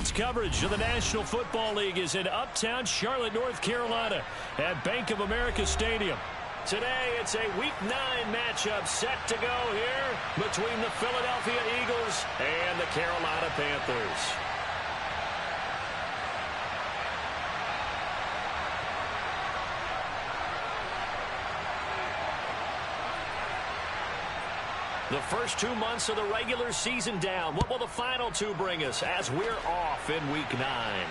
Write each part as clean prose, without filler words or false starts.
Tonight's coverage of the National Football League is in uptown Charlotte, North Carolina at Bank of America Stadium. Today, it's a Week 9 matchup set to go here between the Philadelphia Eagles and the Carolina Panthers. The first 2 months of the regular season down. What will the final 2 bring us as we're off in Week 9?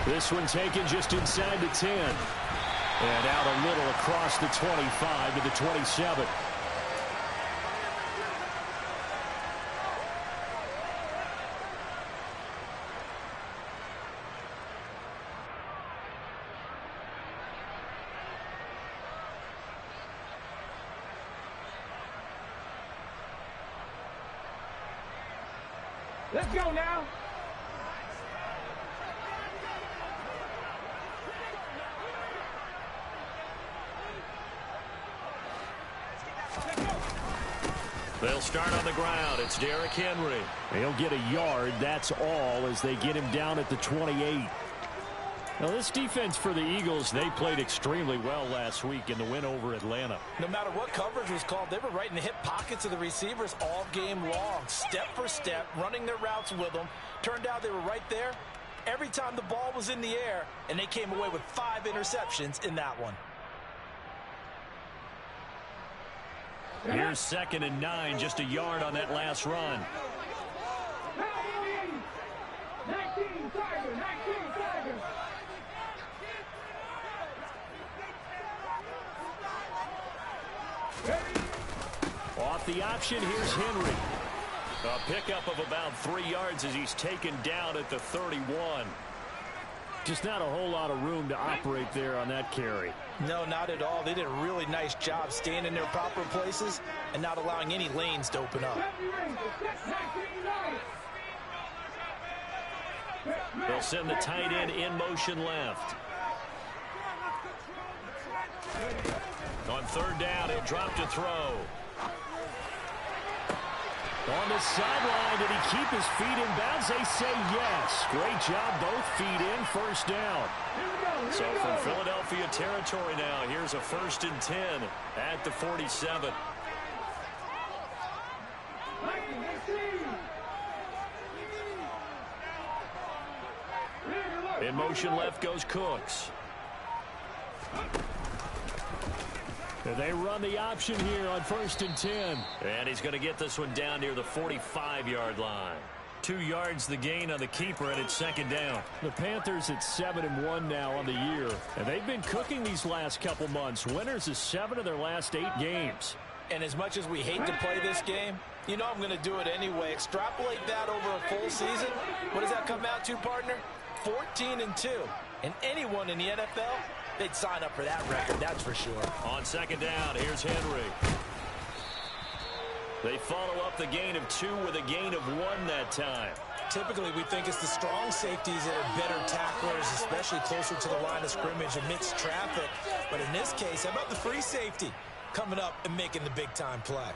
This one taken just inside the 10. And out a little across the 25 to the 27. Let's go now. They'll start on the ground. It's Derrick Henry. They'll get a yard. That's all as they get him down at the 28. Now, this defense for the Eagles, they played extremely well last week in the win over Atlanta. No matter what coverage was called, they were right in the hip pockets of the receivers all game long, step for step, running their routes with them. Turned out they were right there every time the ball was in the air, and they came away with 5 interceptions in that one. Here's 2nd and 9, just a yard on that last run. 19 Tiger, 19 Tiger. Off the option, here's Henry. A pickup of about 3 yards as he's taken down at the 31. Just not a whole lot of room to operate there on that carry. No, not at all. They did a really nice job staying in their proper places and not allowing any lanes to open up. They'll send the tight end in motion left. On 3rd down, he'll drop to throw. On the sideline, did he keep his feet in bounds? They say yes. Great job, both feet in, 1st down. So from Philadelphia territory now, here's a 1st and 10 at the 47. In motion left goes Cooks. They run the option here on 1st and 10. And he's going to get this one down near the 45-yard line. 2 yards the gain on the keeper, and it's 2nd down. The Panthers at 7-1 now on the year. And they've been cooking these last couple months. Winners of 7 of their last 8 games. And as much as we hate to play this game, you know I'm going to do it anyway. Extrapolate that over a full season. What does that come out to, partner? 14-2. And anyone in the NFL, they'd sign up for that record, that's for sure. On 2nd down, here's Henry. They follow up the gain of 2 with a gain of 1 that time. Typically, we think it's the strong safeties that are better tacklers, especially closer to the line of scrimmage amidst traffic. But in this case, how about the free safety coming up and making the big-time play?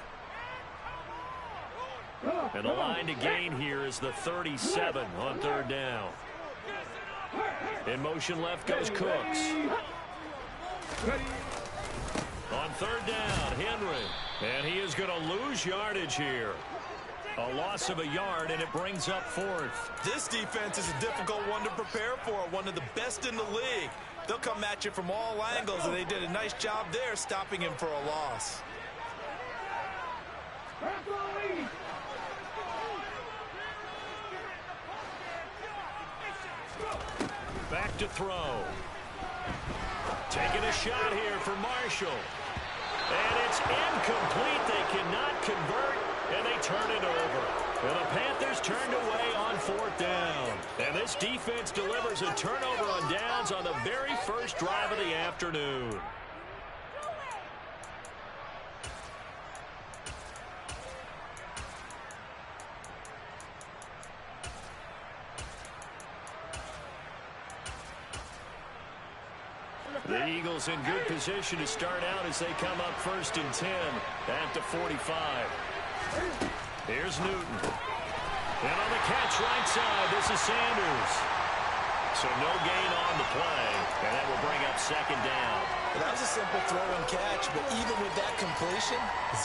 And the line to gain here is the 37 on 3rd down. In motion left goes Cooks. On 3rd down, Henry. And he is going to lose yardage here. A loss of a yard, and it brings up 4th. This defense is a difficult one to prepare for, one of the best in the league. They'll come at you from all angles, and they did a nice job there stopping him for a loss. Back to throw. Taking a shot here for Marshall. And it's incomplete. They cannot convert, and they turn it over. And the Panthers turned away on 4th down. And this defense delivers a turnover on downs on the very first drive of the afternoon. The Eagles in good position to start out as they come up 1st and 10 at the 45. Here's Newton. And on the catch right side, this is Sanders. So no gain on the play, and that will bring up second down. Well, that was a simple throw and catch, but even with that completion,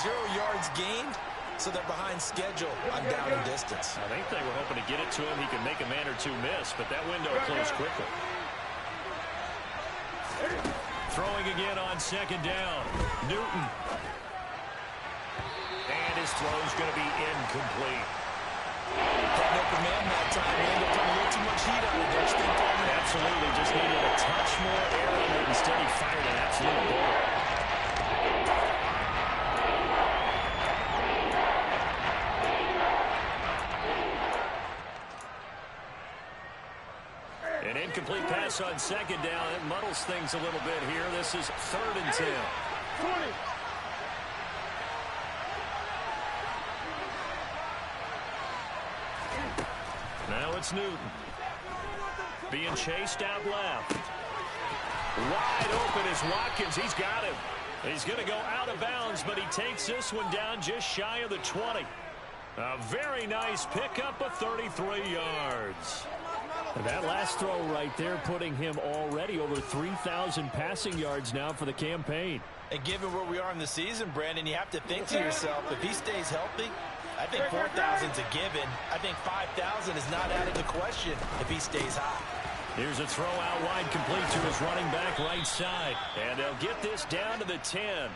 0 yards gained, so they're behind schedule on down and distance. I think they were hoping to get it to him. He could make a man or two miss, but that window closed quickly. Throwing again on second down. Newton. And his throw's going to be incomplete. That open man that time, he ended up putting a little too much heat on it, don't you think, Coleman? Absolutely. Just needed a touch more air on it. Instead, he fired an absolute bullet. An incomplete pass on second down. It muddles things a little bit here. This is 3rd and 10. 20. Now it's Newton. Being chased out left. Wide open is Watkins. He's got him. He's going to go out of bounds, but he takes this one down just shy of the 20. A very nice pickup of 33 yards. That last throw right there putting him already over 3,000 passing yards now for the campaign. And given where we are in the season, Brandon, you have to think to yourself, if he stays healthy, I think 4,000's a given. I think 5,000 is not out of the question if he stays hot. Here's a throw out wide complete to his running back right side. And they'll get this down to the 10.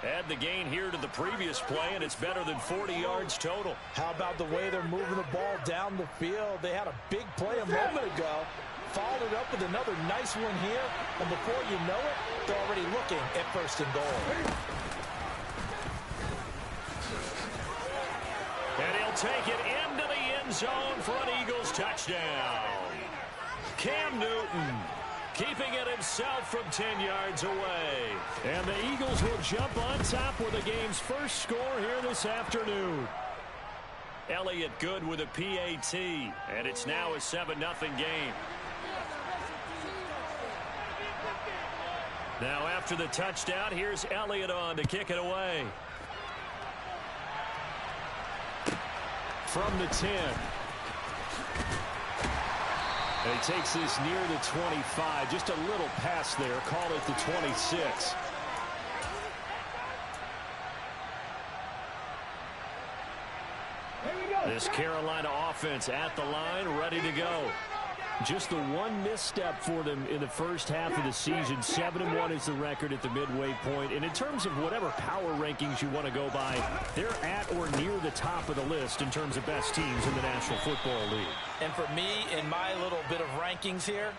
Add the gain here to the previous play, and it's better than 40 yards total. How about the way they're moving the ball down the field? They had a big play a moment ago, followed it up with another nice one here, and before you know it, they're already looking at 1st and goal. And he'll take it into the end zone for an Eagles touchdown. Cam Newton keeping it himself from 10 yards away. And the Eagles will jump on top with the game's first score here this afternoon. Elliott good with a PAT, and it's now a 7-0 game. Now after the touchdown, here's Elliott on to kick it away. From the 10. And he takes this near the 25. Just a little pass there. Call it the 26. This Carolina offense at the line, ready to go. Just the one misstep for them in the first half of the season. 7-1 is the record at the midway point. And in terms of whatever power rankings you want to go by, they're at or near the top of the list in terms of best teams in the National Football League. And for me, in my little bit of rankings here,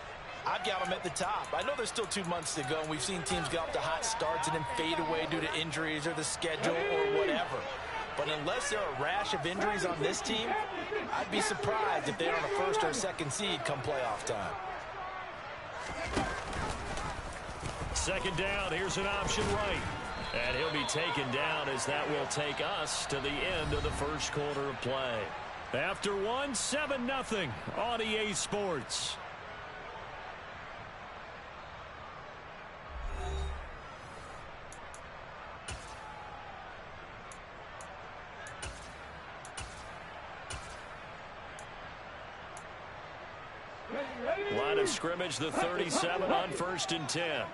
I've got them at the top. I know there's still 2 months to go, and we've seen teams get off to hot starts and then fade away due to injuries or the schedule or whatever. But unless there are a rash of injuries on this team, I'd be surprised if they're on a 1st or 2nd seed come playoff time. 2nd down, here's an option right. And he'll be taken down as that will take us to the end of the first quarter of play. After one, 7-0 on EA Sports. Line of scrimmage, the 37 on 1st and 10.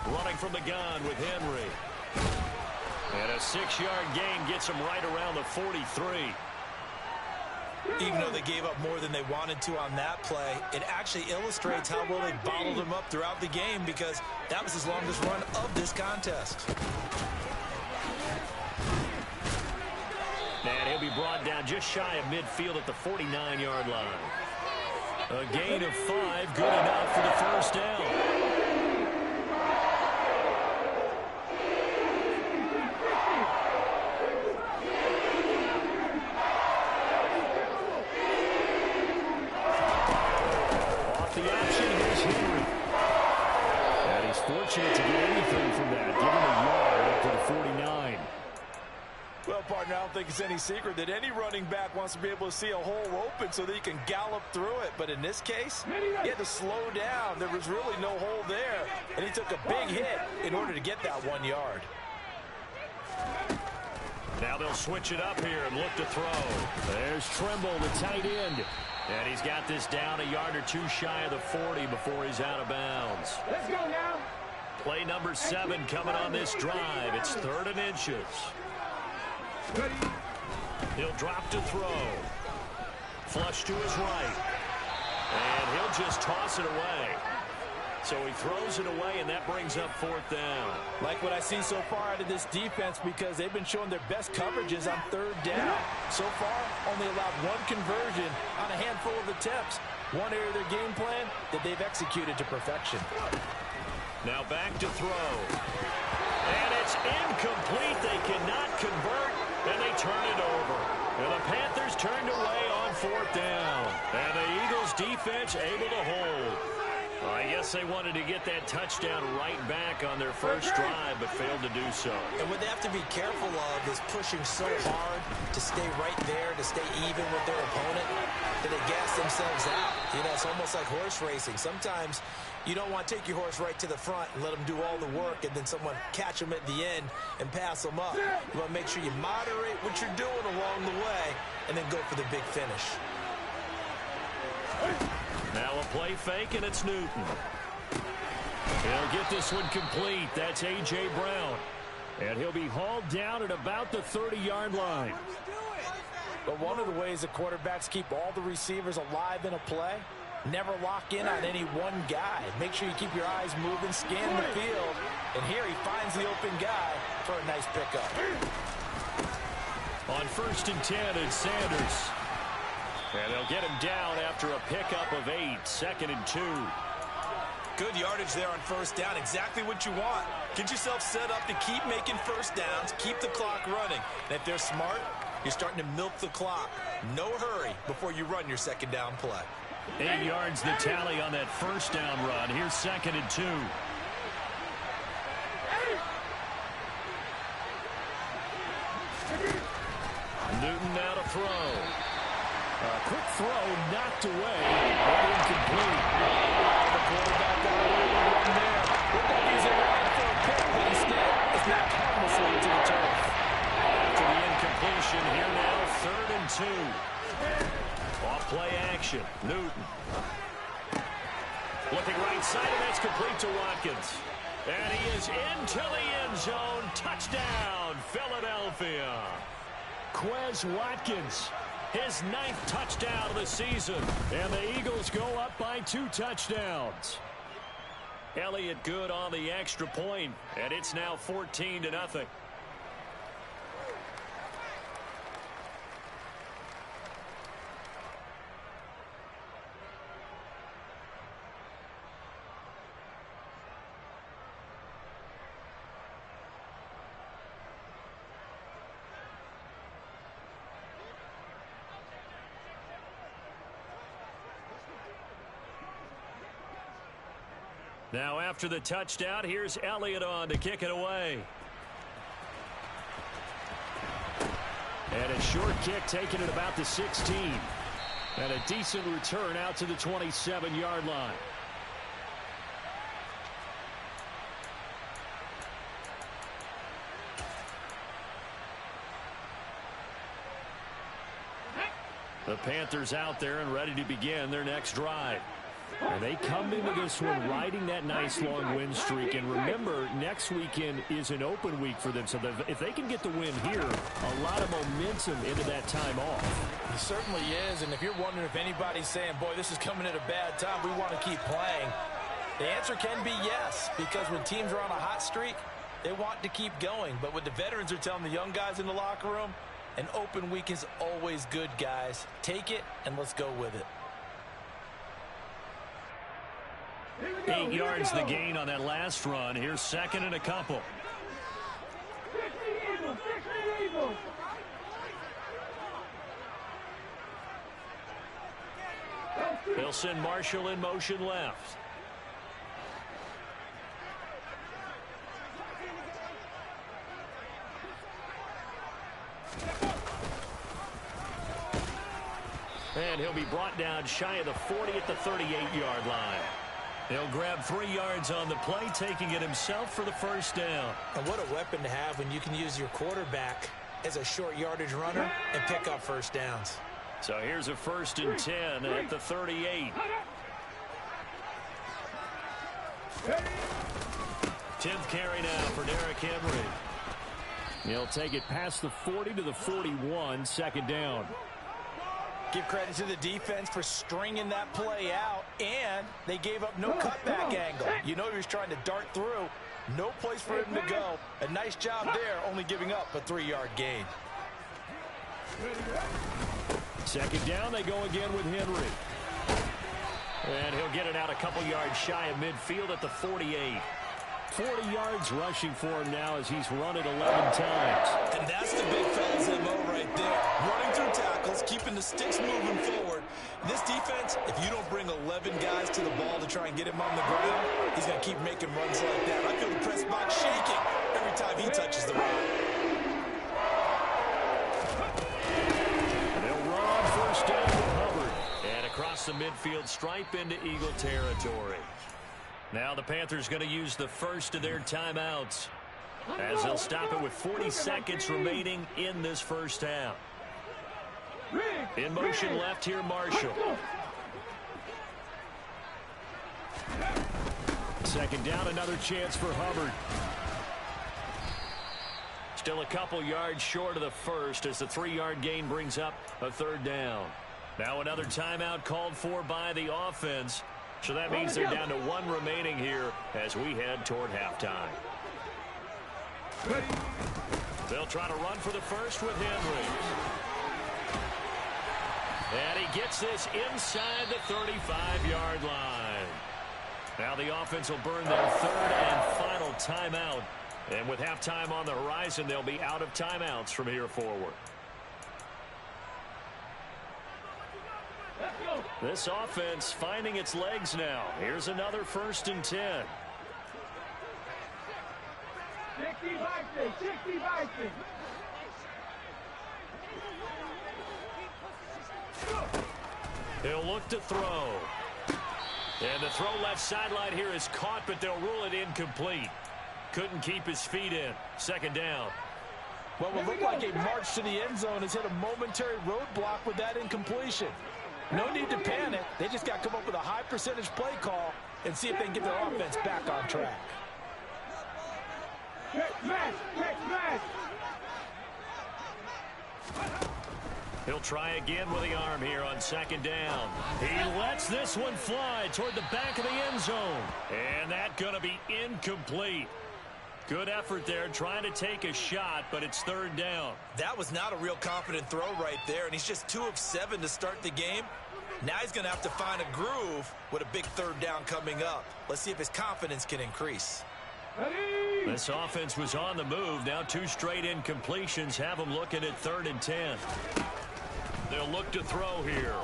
Running from the gun with Henry. And a 6-yard gain gets him right around the 43. Even though they gave up more than they wanted to on that play, it actually illustrates how well they bottled him up throughout the game, because that was his longest run of this contest. And he'll be brought down just shy of midfield at the 49-yard line. A gain of 5, good enough for the first down. Off the option, here's Henry. And he's fortunate to get anything from that. Give him a yard up to the 49. Well, partner, I don't think it's any secret that any running back wants to be able to see a hole open so that he can gallop through it. But in this case, he had to slow down. There was really no hole there, and he took a big hit in order to get that 1 yard. Now they'll switch it up here and look to throw. There's Trimble, the tight end. And he's got this down a yard or two shy of the 40 before he's out of bounds. Let's go now. Play number 7 coming on this drive. It's 3rd and inches. He'll drop to throw. Flush to his right. And he'll just toss it away. So he throws it away, and that brings up 4th down. Like what I see so far out of this defense, because they've been showing their best coverages on 3rd down. So far, only allowed 1 conversion on a handful of attempts. One area of their game plan that they've executed to perfection. Now back to throw. And it's incomplete. They cannot convert, and they turn it over. And the Panthers turned away on 4th down. And the Eagles defense able to hold. I guess they wanted to get that touchdown right back on their first drive, but failed to do so. And what they have to be careful of is pushing so hard to stay right there, to stay even with their opponent, that they gas themselves out. You know, it's almost like horse racing. Sometimes you don't want to take your horse right to the front and let them do all the work, and then someone catch them at the end and pass them up. You want to make sure you moderate what you're doing along the way, and then go for the big finish. Now a play fake, and it's Newton. He'll get this one complete. That's A.J. Brown. And he'll be hauled down at about the 30-yard line. But one of the ways the quarterbacks keep all the receivers alive in a play, never lock in on any one guy. Make sure you keep your eyes moving, scan the field. And here he finds the open guy for a nice pickup. On 1st and 10, it's Sanders. And they'll get him down after a pickup of 8, 2nd and 2. Good yardage there on 1st down. Exactly what you want. Get yourself set up to keep making 1st downs, keep the clock running. And if they're smart, you're starting to milk the clock. No hurry before you run your 2nd down play. 8 yards the tally on that 1st down run. Here's 2nd and 2. Newton now to throw. A quick throw knocked away, but incomplete. The quarterback got a little run there. Looked like he's around for a pick, but instead it's knocked harmlessly to the turf. To the incompletion here now, 3rd and 2. Off play action, Newton. Looking right side, and that's complete to Watkins. And he is into the end zone. Touchdown, Philadelphia. Quez Watkins. His 9th touchdown of the season. And the Eagles go up by 2 touchdowns. Elliott good on the extra point, and it's now 14-0. Now after the touchdown, here's Elliott on to kick it away. And a short kick taken at about the 16. And a decent return out to the 27-yard line. The Panthers out there and ready to begin their next drive. And they come into this one riding that nice long win streak. And remember, next weekend is an open week for them. So if they can get the win here, a lot of momentum into that time off. It certainly is. And if you're wondering if anybody's saying, boy, this is coming at a bad time, we want to keep playing, the answer can be yes. Because when teams are on a hot streak, they want to keep going. But what the veterans are telling the young guys in the locker room, an open week is always good, guys. Take it, and let's go with it. 8 yards the gain on that last run. Here's 2nd and a couple. They'll send Marshall in motion left. And he'll be brought down shy of the 40 at the 38-yard line. He'll grab 3 yards on the play, taking it himself for the 1st down. And what a weapon to have when you can use your quarterback as a short yardage runner and pick up first downs. So here's a 1st and 10 at the 38. 10th carry now for Derrick Henry. He'll take it past the 40 to the 41, 2nd down. Give credit to the defense for stringing that play out, and they gave up no cutback angle. You know he was trying to dart through. No place for him to go. A nice job there, only giving up a 3-yard gain. 2nd down, they go again with Henry. And he'll get it out a couple yards shy of midfield at the 48. 40 yards rushing for him now as he's run it 11 times. And that's the big fella's MO right there. Running through tackles, keeping the sticks moving forward. This defense, if you don't bring 11 guys to the ball to try and get him on the ground, he's going to keep making runs like that. I feel the press box shaking every time he touches the rock. They'll run on 1st down with Hubbard. And across the midfield stripe into Eagle territory. Now the Panthers going to use the first of their timeouts as they'll stop it with 40 seconds remaining in this first half. In motion left here, Marshall. 2nd down, another chance for Hubbard. Still a couple yards short of the first as the 3-yard gain brings up a 3rd down. Now another timeout called for by the offense. So that means they're down to 1 remaining here as we head toward halftime. They'll try to run for the first with Henry. And he gets this inside the 35-yard line. Now the offense will burn their 3rd and final timeout. And with halftime on the horizon, they'll be out of timeouts from here forward. This offense finding its legs now. Here's another 1st and 10. 60 Vikings. He'll look to throw. And the throw left sideline here is caught, but they'll rule it incomplete. Couldn't keep his feet in. 2nd down. What will look like a march to the end zone has hit a momentary roadblock with that incompletion. No need to panic. They just got to come up with a high percentage play call and see if they can get their offense back on track. He'll try again with the arm here on 2nd down. He lets this one fly toward the back of the end zone. And that's going to be incomplete. Good effort there trying to take a shot, but it's 3rd down. That was not a real confident throw right there, and he's just 2 of 7 to start the game. Now he's going to have to find a groove with a big 3rd down coming up. Let's see if his confidence can increase. This offense was on the move. Now 2 straight incompletions have them looking at 3rd and 10. They'll look to throw here.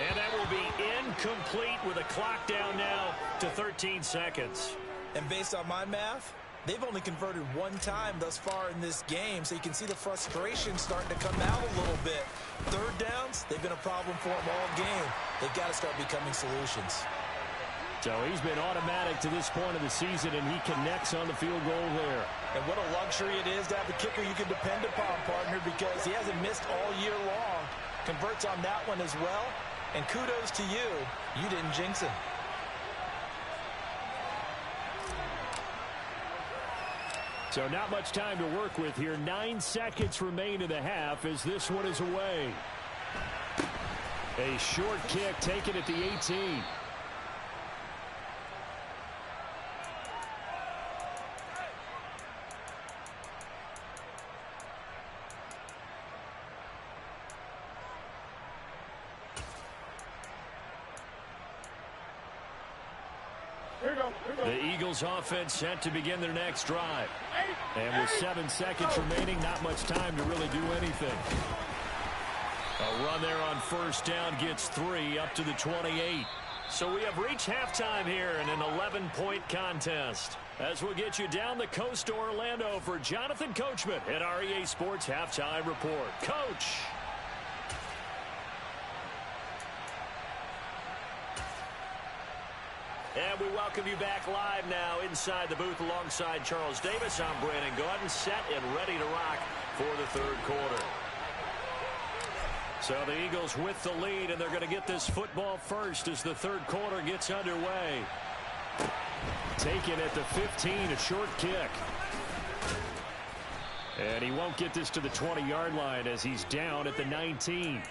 And that will be incomplete with a clock down now to 13 seconds. And based on my math, they've only converted 1 time thus far in this game, so you can see the frustration starting to come out a little bit. 3rd downs, they've been a problem for them all game. They've got to start becoming solutions. So he's been automatic to this point of the season, and he connects on the field goal there. And what a luxury it is to have a kicker you can depend upon, partner, because he hasn't missed all year long. Converts on that one as well. And kudos to you. You didn't jinx him. So not much time to work with here. 9 seconds remain in the half as this one is away. A short kick taken at the 18. The Eagles offense set to begin their next drive. And with 7 seconds remaining, not much time to really do anything. A run there on 1st down gets 3 up to the 28. So we have reached halftime here in an 11-point contest. As we'll get you down the coast to Orlando for Jonathan Coachman at our EA Sports Halftime Report. Coach. And we welcome you back live now inside the booth alongside Charles Davis. I'm Brandon Gaudin, set and ready to rock for the third quarter. So the Eagles with the lead, and they're going to get this football first as the third quarter gets underway. Taken at the 15, a short kick. And he won't get this to the 20-yard line as he's down at the 19.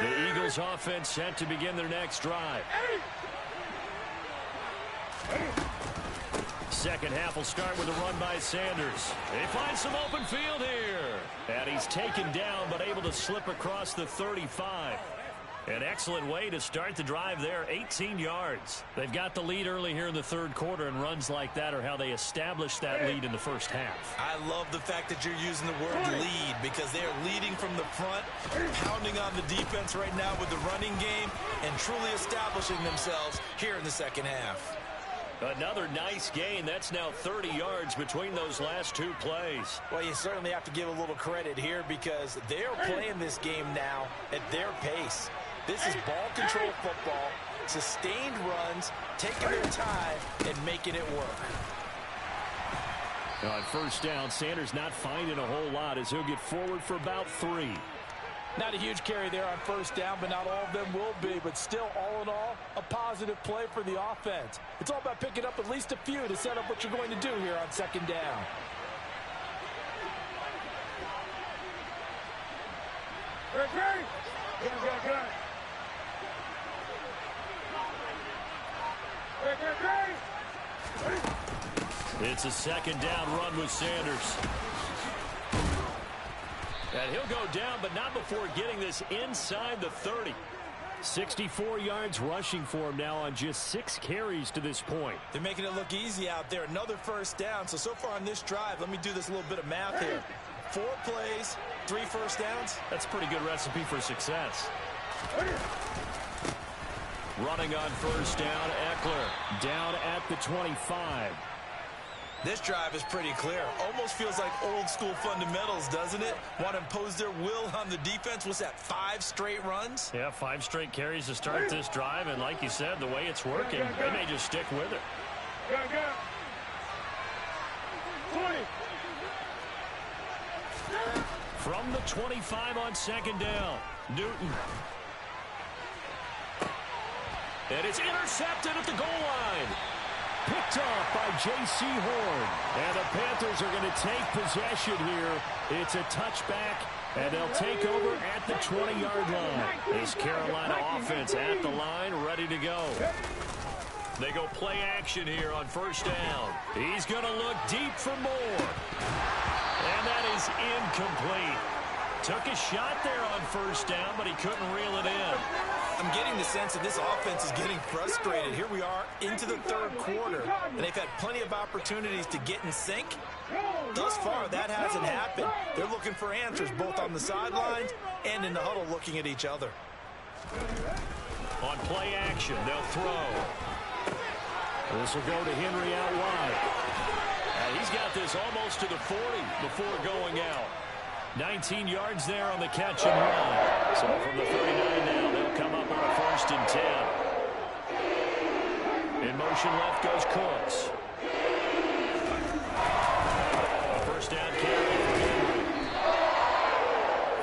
The Eagles offense set to begin their next drive. Second half will start with a run by Sanders. They find some open field here. And he's taken down but able to slip across the 35. An excellent way to start the drive there, 18 yards. They've got the lead early here in the third quarter, and runs like that are how they establish that lead in the first half. I love the fact that you're using the word lead because they're leading from the front, pounding on the defense right now with the running game, and truly establishing themselves here in the second half. Another nice gain. That's now 30 yards between those last two plays. Well, you certainly have to give a little credit here because they're playing this game now at their pace. This is ball control football, sustained runs, taking their time and making it work. On first down, Sanders not finding a whole lot as he'll get forward for about 3. Not a huge carry there on first down, but not all of them will be. But still, all in all, a positive play for the offense. It's all about picking up at least a few to set up what you're going to do here on second down. It's a second down run with Sanders. And he'll go down, but not before getting this inside the 30. 64 yards rushing for him now on just 6 carries to this point. They're making it look easy out there. Another first down. So far on this drive, let me do this little bit of math here. 4 plays, 3 first downs. That's a pretty good recipe for success. Running on first down, Eckler. Down at the 25. This drive is pretty clear. Almost feels like old school fundamentals, doesn't it? Want to impose their will on the defense. Was that 5 straight runs? Yeah, 5 straight carries to start this drive. And like you said, the way it's working, they may just stick with it. 20. From the 25 on second down, Newton. And it's intercepted at the goal line. Picked off by J.C. Horn. And the Panthers are going to take possession here. It's a touchback, and they'll take over at the 20-yard line. This Carolina offense at the line, ready to go. They go play action here on first down. He's going to look deep for more. And that is incomplete. Took a shot there on first down, but he couldn't reel it in. I'm getting the sense that this offense is getting frustrated. Here we are into the third quarter, and they've had plenty of opportunities to get in sync. Thus far, that hasn't happened. They're looking for answers both on the sidelines and in the huddle looking at each other. On play action, they'll throw. This will go to Henry out wide. And he's got this almost to the 40 before going out. 19 yards there on the catch and run. So from the 39 now, they'll come up on a 1st and 10. In motion left goes Cooks. A first down carry for Henry.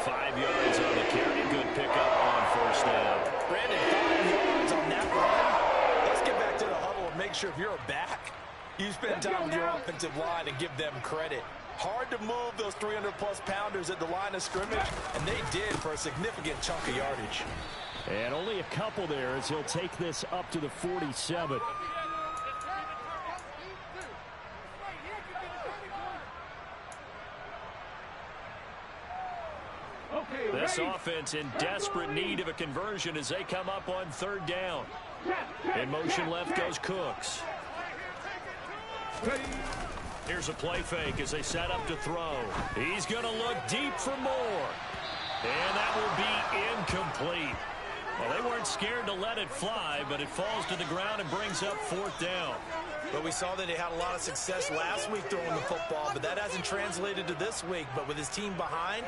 5 yards on the carry. Good pickup on first down. Brandon, 5 yards on that run. Let's get back to the huddle and make sure if you're a back, you spend time with your offensive line and give them credit. Hard to move those 300-plus pounders at the line of scrimmage, and they did for a significant chunk of yardage. And only a couple there as he'll take this up to the 47. This offense in desperate need of a conversion as they come up on third down. In motion left goes Cooks. Here's a play fake as they set up to throw. He's going to look deep for more. And that will be incomplete. Well, they weren't scared to let it fly, but it falls to the ground and brings up 4th down. But we saw that he had a lot of success last week throwing the football, but that hasn't translated to this week. But with his team behind,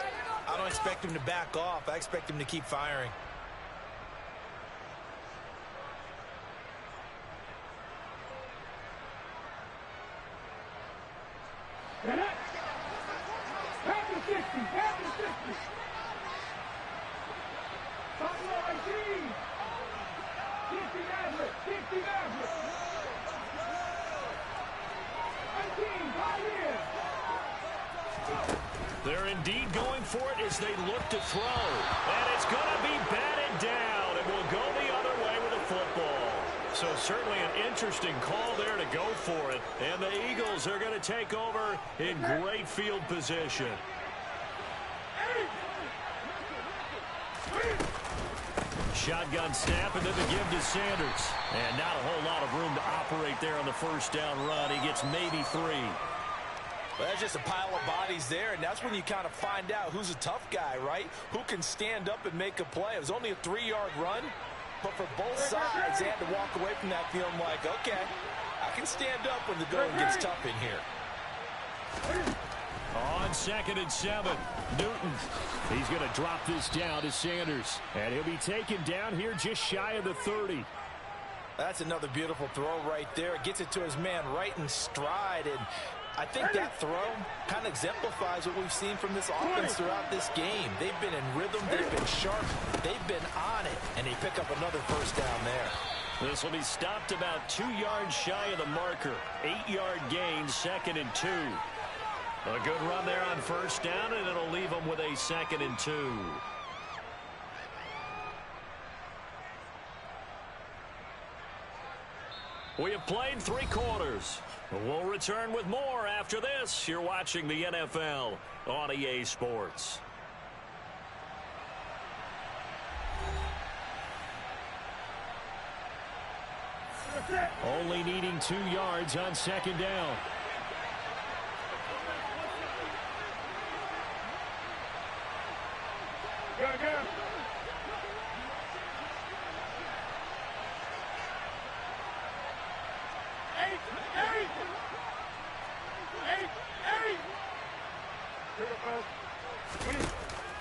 I don't expect him to back off. I expect him to keep firing. Panther 60, Panther 60. Buffalo 18. 60 Maverick, 60 Maverick. 19, 5 years. They're indeed going for it as they look to throw. And it's going to be batted down. It will go the other way with the football. So certainly an interesting call there to go for it. And the Eagles are going to take over in great field position. Shotgun snap and then the give to Sanders. And not a whole lot of room to operate there on the first down run. He gets maybe 3. Well, that's just a pile of bodies there, and that's when you kind of find out who's a tough guy, right? Who can stand up and make a play. It was only a 3-yard run, but for both sides, they had to walk away from that feeling like, okay, I can stand up when the going gets tough in here. On 2nd and 7, Newton. He's going to drop this down to Sanders, and he'll be taken down here just shy of the 30. That's another beautiful throw right there. Gets it to his man right in stride, and I think that throw kind of exemplifies what we've seen from this offense throughout this game. They've been in rhythm, they've been sharp, they've been on it, and they pick up another first down there. This will be stopped about 2 yards shy of the marker. 8-yard gain, 2nd and 2. A good run there on first down, and it'll leave them with a 2nd and 2. We have played 3 quarters. We'll return with more after this. You're watching the NFL on EA Sports. Only needing 2 yards on 2nd down. Go, go.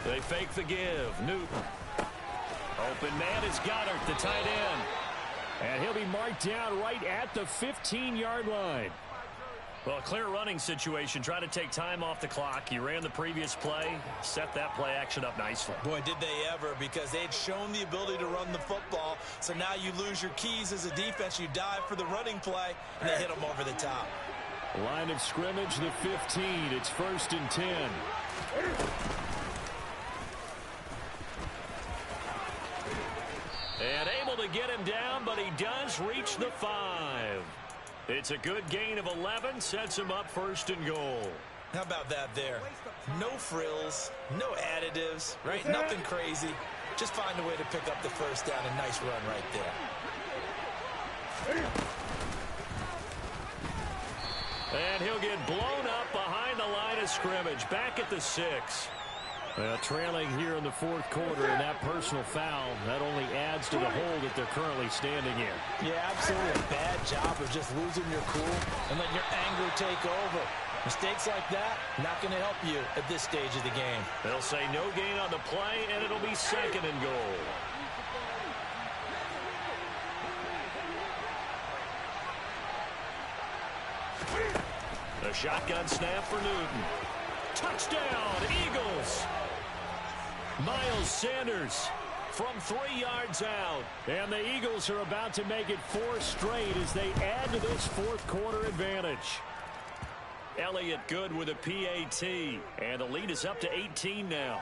They fake the give. Newton. Open man is Goddard, the tight end. And he'll be marked down right at the 15-yard line. Well, clear running situation. Try to take time off the clock. You ran the previous play, set that play action up nicely. Boy, did they ever, because they'd shown the ability to run the football. So now you lose your keys as a defense. You dive for the running play, and they hit them over the top. Line of scrimmage, the 15. It's 1st and 10. And able to get him down, but he does reach the 5. It's a good gain of 11, sets him up 1st and goal. How about that there? No frills, no additives, right? Nothing crazy. Just find a way to pick up the first down. A nice run right there. And he'll get blown up behind the line of scrimmage, back at the 6. Trailing here in the 4th quarter, and that personal foul, that only adds to the hole that they're currently standing in. Yeah, absolutely a bad job of just losing your cool and letting your anger take over. Mistakes like that, not going to help you at this stage of the game. They'll say no gain on the play, and it'll be 2nd and goal. A shotgun snap for Newton. Touchdown, Eagles! Miles Sanders from 3 yards out. And the Eagles are about to make it 4 straight as they add to this 4th quarter advantage. Elliott good with a PAT. And the lead is up to 18 now.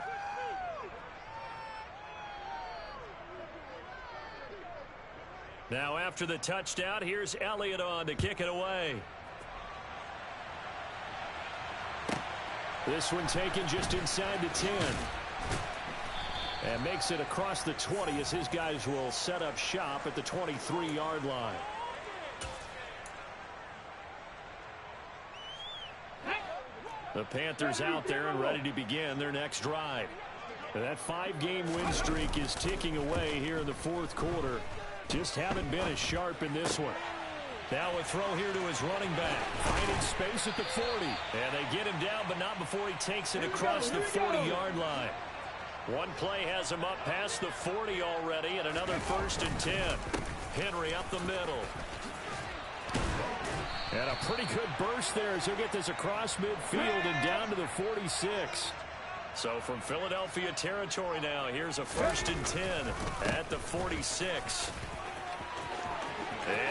Now after the touchdown, here's Elliott on to kick it away. This one taken just inside the 10. And makes it across the 20 as his guys will set up shop at the 23-yard line. The Panthers out there and ready to begin their next drive. That 5-game win streak is ticking away here in the 4th quarter. Just haven't been as sharp in this one. Now a throw here to his running back. Finding space at the 40. And they get him down, but not before he takes it across the 40-yard line. One play has him up past the 40 already, and another 1st and 10. Henry up the middle. And a pretty good burst there as he'll get this across midfield and down to the 46. So from Philadelphia territory now, here's a 1st and 10 at the 46.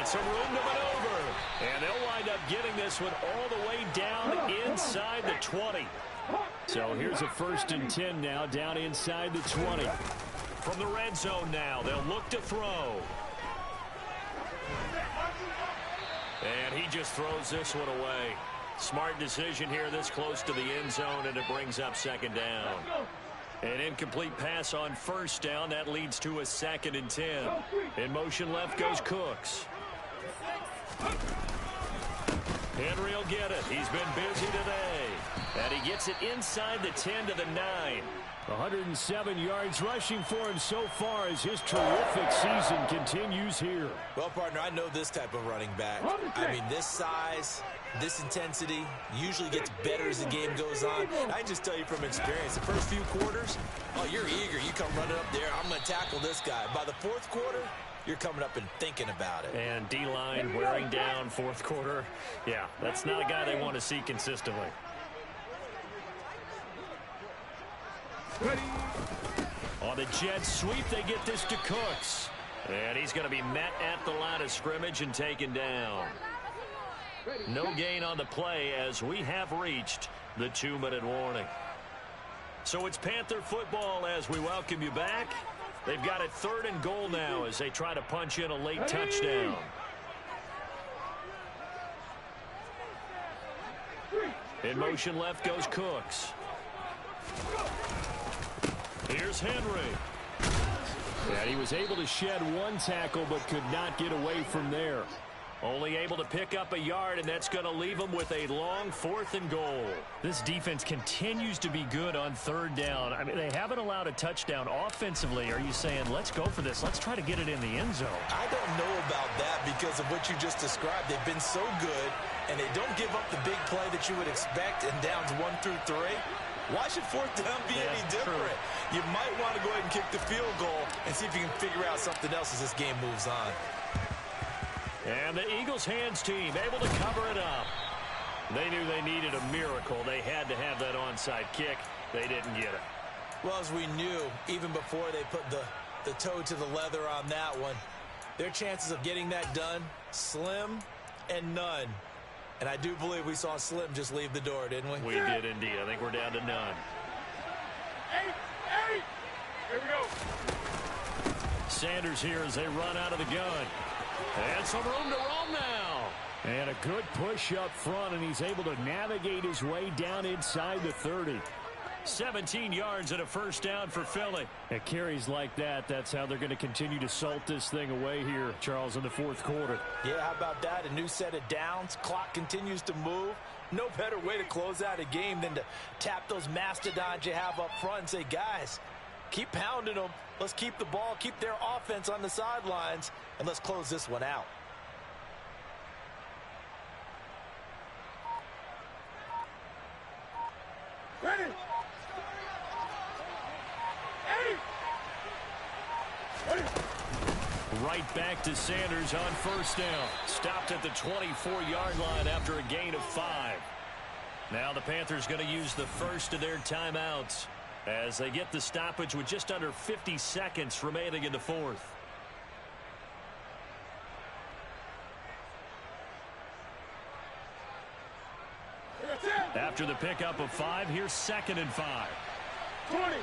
It's a room to maneuver. And they'll wind up getting this one all the way down inside the 20. So here's a 1st and 10 now down inside the 20. From the red zone now, they'll look to throw. And he just throws this one away. Smart decision here this close to the end zone, and it brings up 2nd down. An incomplete pass on 1st down. That leads to a 2nd and 10. In motion left goes Cooks. Henry will get it. He's been busy today. And he gets it inside the 10 to the 9. 107 yards rushing for him so far as his terrific season continues here. Well, partner, I know this type of running back. I mean, this size, this intensity usually gets better as the game goes on. I can just tell you from experience, the first few quarters, oh, you're eager. You come running up there, I'm going to tackle this guy. By the 4th quarter, you're coming up and thinking about it. And D-line wearing down 4th quarter. Yeah, that's not a guy they want to see consistently. On the jet sweep, they get this to Cooks. And he's going to be met at the line of scrimmage and taken down. No gain on the play as we have reached the 2-minute warning. So it's Panther football as we welcome you back. They've got it 3rd and goal now as they try to punch in a late touchdown. In motion left goes Cooks. Here's Henry. And he was able to shed one tackle but could not get away from there. Only able to pick up a yard, and that's going to leave him with a long 4th and goal. This defense continues to be good on 3rd down. I mean, they haven't allowed a touchdown offensively. Are you saying, let's go for this? Let's try to get it in the end zone. I don't know about that because of what you just described. They've been so good, and they don't give up the big play that you would expect in downs 1 through 3. Why should 4th down be any different? True. You might want to go ahead and kick the field goal and see if you can figure out something else as this game moves on. And the Eagles hands team able to cover it up. They knew they needed a miracle. They had to have that onside kick. They didn't get it. Well, as we knew, even before they put the toe to the leather on that one, their chances of getting that done, slim and none. And I do believe we saw Slim just leave the door, didn't we? We did indeed. I think we're down to none. 8. Here we go. Sanders here as they run out of the gun. And some room to roam now. And a good push up front, and he's able to navigate his way down inside the 30. 17 yards and a 1st down for Philly. At carries like that, that's how they're going to continue to salt this thing away here, Charles, in the 4th quarter. Yeah, how about that? A new set of downs. Clock continues to move. No better way to close out a game than to tap those mastodons you have up front and say, guys, keep pounding them. Let's keep the ball, keep their offense on the sidelines, and let's close this one out. Ready. 8. Right back to Sanders on 1st down. Stopped at the 24-yard line after a gain of 5. Now the Panthers going to use the first of their timeouts as they get the stoppage with just under 50 seconds remaining in the 4th. After the pickup of 5, here's 2nd and 5. 20.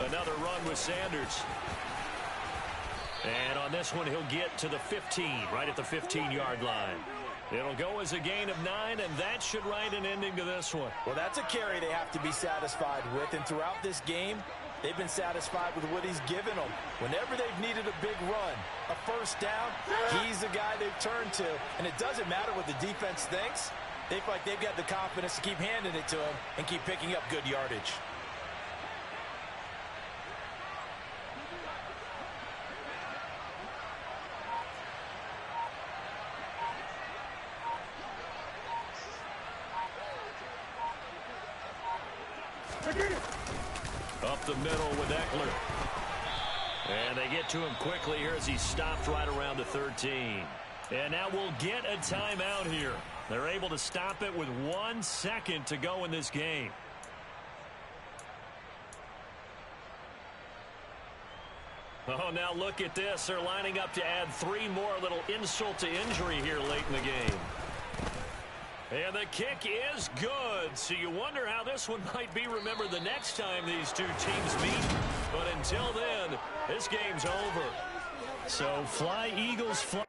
Another run with Sanders. And on this one, he'll get to the 15, right at the 15-yard line. It'll go as a gain of 9, and that should write an ending to this one. Well, that's a carry they have to be satisfied with, and throughout this game, they've been satisfied with what he's given them. Whenever they've needed a big run, a 1st down, he's the guy they've turned to. And it doesn't matter what the defense thinks. They feel like they've got the confidence to keep handing it to him and keep picking up good yardage. Up the middle with Eckler. And they get to him quickly here as he stopped right around the 13. And now we'll get a timeout here. They're able to stop it with 1 second to go in this game. Oh, now look at this. They're lining up to add 3 more, a little insult to injury here late in the game. And the kick is good. So you wonder how this one might be remembered the next time these two teams meet. But until then, this game's over. So fly, Eagles, fly.